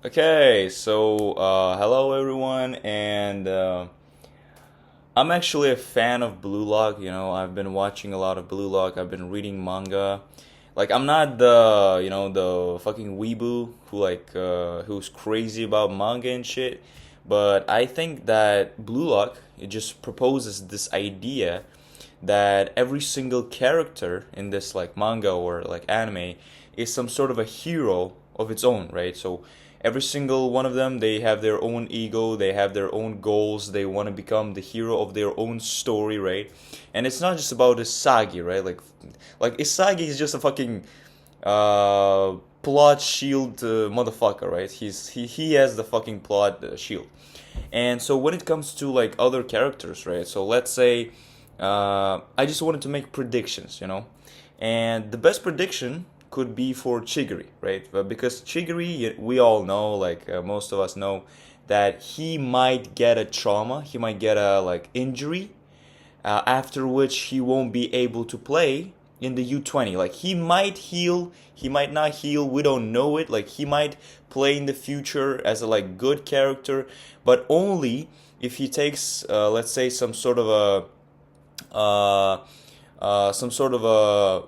Okay, so hello everyone, and I'm actually a fan of Blue Lock. I've been watching a lot of Blue Lock. I've been reading manga. Like, I'm not the fucking weeboo who's crazy about manga and shit. But I think that Blue Lock it just proposes this idea that every single character in this like manga or like anime is some sort of a hero of its own, right? So every single one of them, they have their own ego, they have their own goals, they want to become the hero of their own story, right? And it's not just about Isagi, right? Like Isagi is just a fucking plot shield motherfucker, right? He has the fucking plot shield. And so when it comes to like other characters, right? So let's say I just wanted to make predictions. And the best prediction could be for Chigiri, right? Because Chigiri, we all know, like most of us know, that he might get a trauma, he might get a like injury, after which he won't be able to play in the U20. Like he might heal, he might not heal, we don't know it. Like he might play in the future as a like good character, but only if he takes let's say some sort of a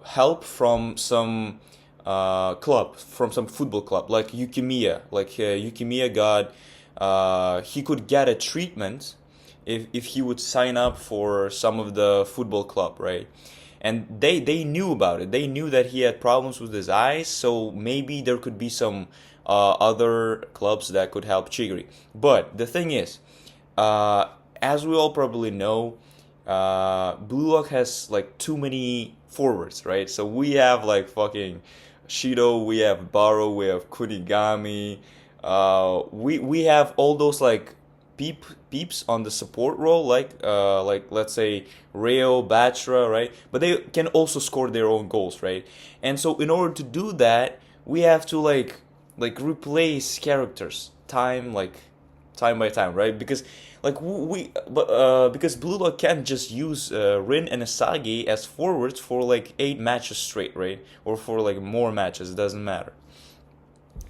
help from some football club like Yukimiya. Like Yukimiya got he could get a treatment if he would sign up for some of the football club, right? And they knew about it. They knew that he had problems with his eyes, so maybe there could be some other clubs that could help Chigiri. But the thing is, uh, as we all probably know, Blue Lock has like too many forwards, right? So we have like fucking Shido, we have Baro, we have Kunigami, we have all those like peeps on the support role, like let's say Reo, Batra, right? But they can also score their own goals, right? And so in order to do that, we have to like replace characters time by time, right? Because like we but because Blue Lock can't just use Rin and Asagi as forwards for like 8 matches straight, right? Or for like more matches, it doesn't matter.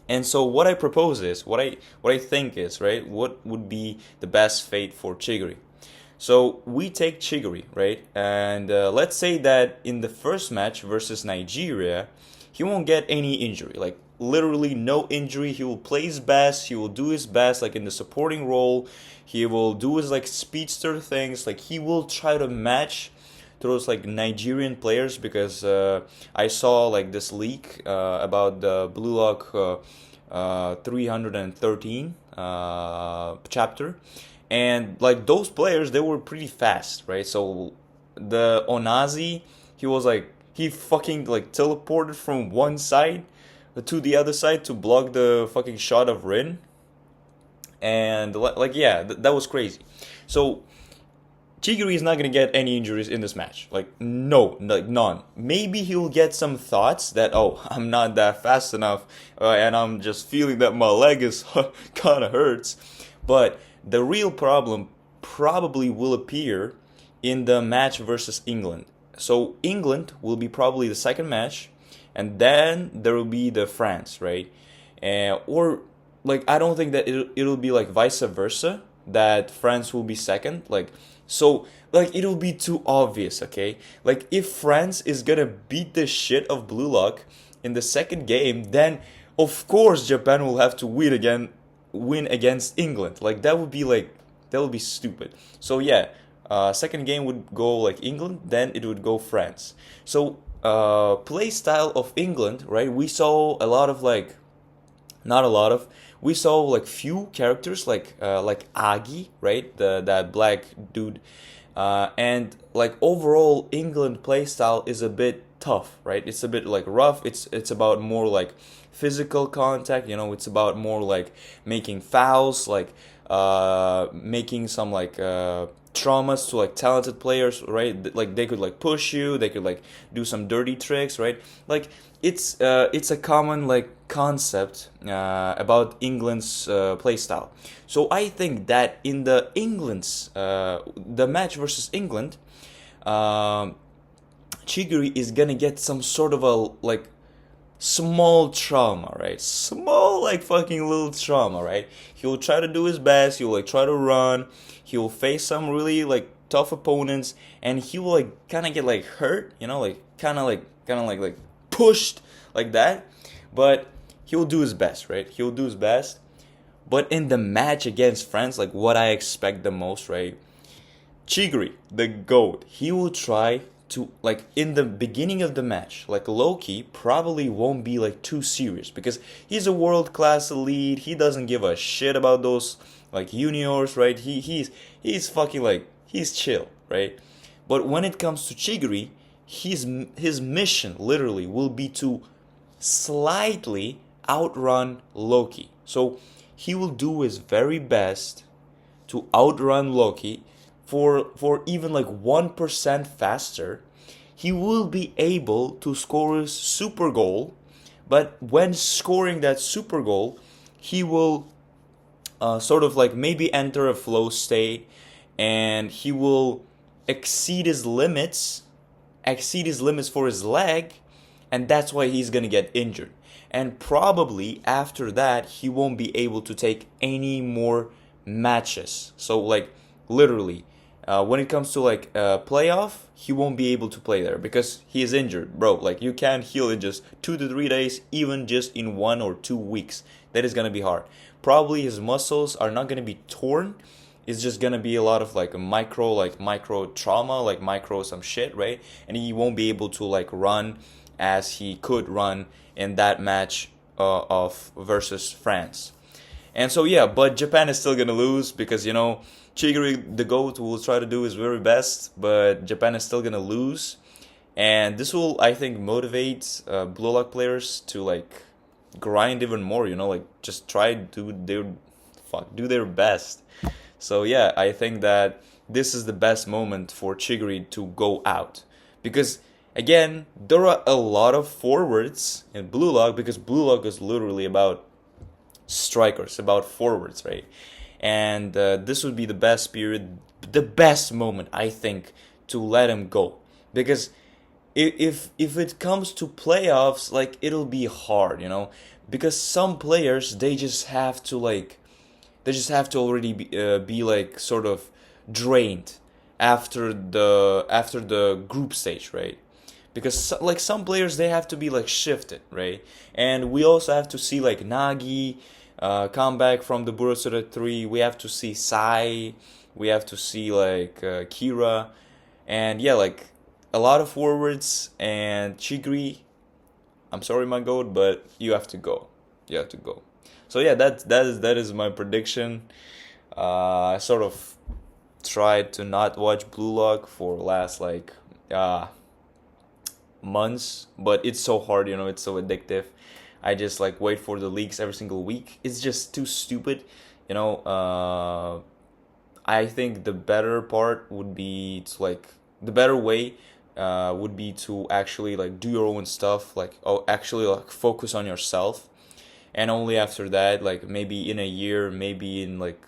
And so what I propose is what I think is, right? What would be the best fate for Chigiri? So we take Chigiri, right? And let's say that in the first match versus Nigeria, he won't get any injury. Like literally no injury. He will play his best. He will do his best, like in the supporting role. He will do his like speedster things. Like he will try to match those like Nigerian players because I saw like this leak about the Blue Lock 313 chapter, and like those players they were pretty fast, right? So the Onazi, he was like he fucking like teleported from one side to the other side to block the fucking shot of Rin, and like yeah, that was crazy. So Chigiri is not gonna get any injuries in this match. Like no, like none. Maybe he'll get some thoughts that I'm not that fast enough, and I'm just feeling that my leg is kind of hurts. But the real problem probably will appear in the match versus England. So England will be probably the second match, and then there will be the France, right? Or like I don't think that it'll be like vice versa that France will be second. Like it'll be too obvious, okay? Like if France is gonna beat the shit of Blue Lock in the second game, then of course Japan will have to win against England. That would be stupid. So yeah, second game would go like England, then it would go France. So play style of England, right? We saw a lot of like not a lot of we saw like few characters like Agi, right? That black dude, and like overall England playstyle is a bit tough, right? It's a bit like rough. It's about more like physical contact. It's about more like making fouls, like making some like traumas to like talented players, right? Like they could like push you, they could like do some dirty tricks, right? Like it's a common like concept about England's play style. So I think that in the match versus England, um Chigiri is gonna get some sort of a like small trauma, right? Small, like, fucking little trauma, right? He'll try to do his best. He'll, like, try to run. He'll face some really, like, tough opponents, and he will, like, kind of get, like, hurt, you know, like, like pushed like that. But he'll do his best, right? He'll do his best. But in the match against France, like, what I expect the most, right? Chigiri, the GOAT, he will try to, like, in the beginning of the match, like, Loki probably won't be, like, too serious because he's a world-class elite. He doesn't give a shit about those, like, juniors, right? He's fucking, like, he's chill, right? But when it comes to Chigiri, his mission literally will be to slightly outrun Loki. So he will do his very best to outrun Loki for even like 1% faster. He will be able to score his super goal, but when scoring that super goal, he will sort of like maybe enter a flow state, and he will exceed his limits, for his leg, and that's why he's gonna get injured. And probably after that, he won't be able to take any more matches. So like literally, when it comes to like playoff, he won't be able to play there because he is injured, bro. Like you can't heal in just 2 to 3 days, even just in 1 or 2 weeks. That is gonna be hard. Probably his muscles are not gonna be torn. It's just gonna be a lot of like micro trauma, like micro some shit, right? And he won't be able to like run as he could run in that match of versus France. And so yeah, but Japan is still gonna lose because Chigiri the GOAT will try to do his very best, but Japan is still gonna lose. And this will, I think, motivate Blue Lock players to like grind even more. Like just try to do their best. So yeah, I think that this is the best moment for Chigiri to go out because again, there are a lot of forwards in Blue Lock because Blue Lock is literally about strikers, about forwards, right? And this would be the best period, the best moment, I think, to let him go. Because if it comes to playoffs, like it'll be hard, because some players they just have to already be like sort of drained after the group stage, right? Because like some players they have to be like shifted, right? And we also have to see like Nagi come back from the Burasura 3. We have to see Sai. We have to see like Kira, and yeah, like a lot of forwards and Chigri. I'm sorry, my goat, but you have to go. You have to go. So yeah, that is my prediction. I sort of tried to not watch Blue Lock for last like months, but it's so hard, it's so addictive. I just like wait for the leaks every single week. It's just too stupid, I think the better part would be to like the better way would be to actually like do your own stuff, like actually like focus on yourself, and only after that, like maybe in a year, maybe in like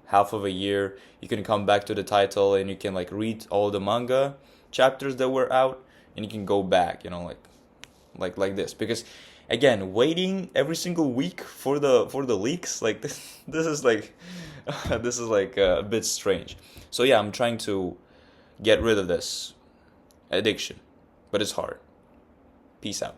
half of a year, you can come back to the title and you can like read all the manga chapters that were out, and you can go back, like this. Because again, waiting every single week for the leaks, like this is like this is like a bit strange. So yeah, I'm trying to get rid of this addiction, but it's hard. Peace out.